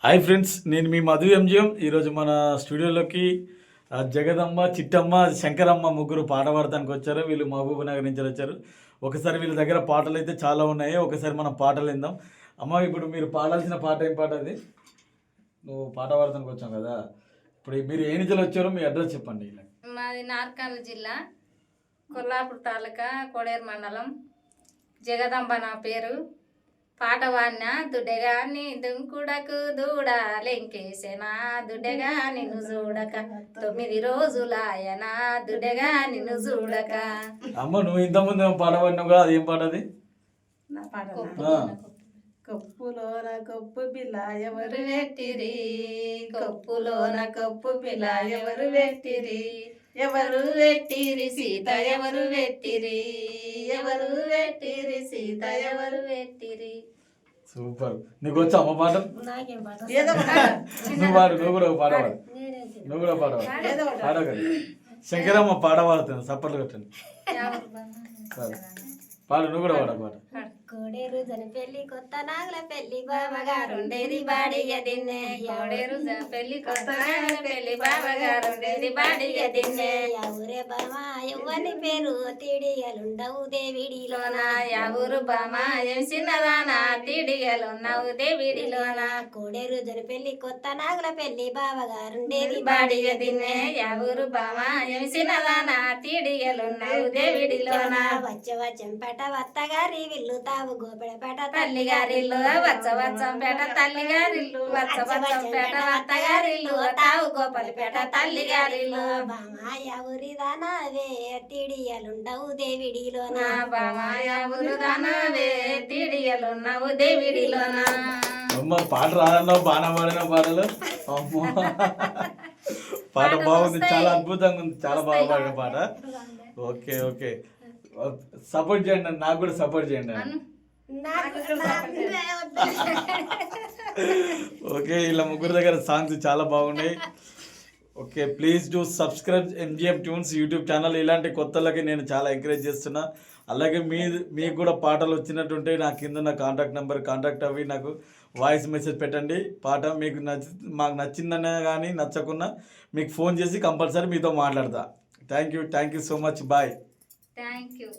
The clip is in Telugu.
హాయ్ ఫ్రెండ్స్, నేను మీ మధు ఎంజిఎం. ఈరోజు మన స్టూడియోలోకి జగదమ్మ, చిట్టమ్మ, శంకరమ్మ ముగ్గురు పాట పాడటానికి వచ్చారు. వీళ్ళు మహబూబ్ నగర్ నుంచి వచ్చారు. ఒకసారి వీళ్ళ దగ్గర పాటలు అయితే చాలా ఉన్నాయి. ఒకసారి మనం పాటలు విందాం. అమ్మ, ఇప్పుడు మీరు పాడాల్సిన పాట ఏం పాట అది? నువ్వు పాట పాడటానికి వచ్చాం కదా, ఇప్పుడు మీరు ఏ నుంచి వచ్చారో మీ అడ్రస్ చెప్పండి. మాది నార్కల్ జిల్లా, కొల్లాపూర్ తాలూకా, కోడేరు మండలం. జగదంబ నా పేరు. పాట వాడిన దుడ్డెగాని దుంకుడకు దూడాలెంకేసేనా, దుడ్డెగా నిన్ను చూడక 9 రోజులాయనా, దుడ్డెగా నిన్ను చూడక. అమ్మ, నువ్వు ఇంతకుముందు పాట పాడినావు కదా, అదేం పాట అది? కొప్పులోన కొప్పు పిల్ల ఎవరు పెట్టిరి, కొప్పులోన కొప్పు పిల్ల ఎవరు పెట్టిరి, ఎవరు పెట్టిరి సీత ఎవరు పెట్టిరి, ఎవరు పెట్టిరి సీత ఎవరు పెట్టిరి. సూపర్. నీకు వచ్చా అమ్మ పాట? నువ్వు పాడు, నువ్వు కూడా పాట పాడు, నువ్వు కూడా పాట పాడగలి. శంకరమ్మ పాట పాడుతుంది, సప్పట్లు కట్టండి. పాడు, నువ్వు కూడా పాట పాట. కోడేరు జన పెళ్లి కొత్త నాగుల పెళ్లి బావగారుండేది బాడిగ దిన్నే, కోడేరు పెళ్లి కొత్త నాగుల పెళ్లి బావగారుండేది బాడిగ దిన్నే. ఎవరే బామా ఎవ్వని పేరు తిడిగలుండవు దేవిడిలోన, ఎవరు బామా ఏం చిన్నదానా తిడిగలున్నావు దేవిడిలోన. కోడేరు జన పెళ్లి కొత్త నాగుల పెళ్లి బావగారుండేది బాడిగ దిన్నే, ఎవరు బామా ఏం చిన్నదానా తిడిగలున్నావు దేవిడిలోన. వచ్చంపేట వత్తగారి విల్లు తావు గోపెడపేట తల్లిగారిల్లు, వచ్చవచ్చంపేట తల్లిగారిల్లు, వచ్చవచ్చంపేట అత్తగారిల్లు, తావు గోపాలపేట తల్లిగారిల్లు. బామాయ ఊరిదానావే తిడియలుండవు దేవిడిలోన, బామాయ ఊరిదానావే తిడియలున్నావు దేవిడిలోన. అమ్మ, పాట రాదన్నావు, బాగా పాడిన పాటలు. అమ్మ, పాట బాగుంది, చాలా అద్భుతంగా ఉంది, చాలా బాగా పాడిన పాట. ఓకే ఓకే, సపోర్ట్ చేయండి, నాకు కూడా సపోర్ట్ చేయండి. ఓకే, ఇలా ముగ్గురు దగ్గర సాంగ్స్ చాలా బాగున్నాయి. Okay, please do subscribe MGM tunes YouTube channel. ఇలాంటి కొత్తలకి నేను చాలా ఎంకరేజ్ చేస్తున్నా. అలాగే మీకు కూడా పాటలు వచ్చినట్టుంటే నా కింద నా కాంటాక్ట్ నెంబర్ కాంటాక్ట్ అవి నాకు వాయిస్ మెసేజ్ పెట్టండి. పాట మీకు మాకు నచ్చిందనే కానీ నచ్చకున్నా మీకు ఫోన్ చేసి కంపల్సరీ మీతో మాట్లాడతా. Thank you so much. Bye. Thank you.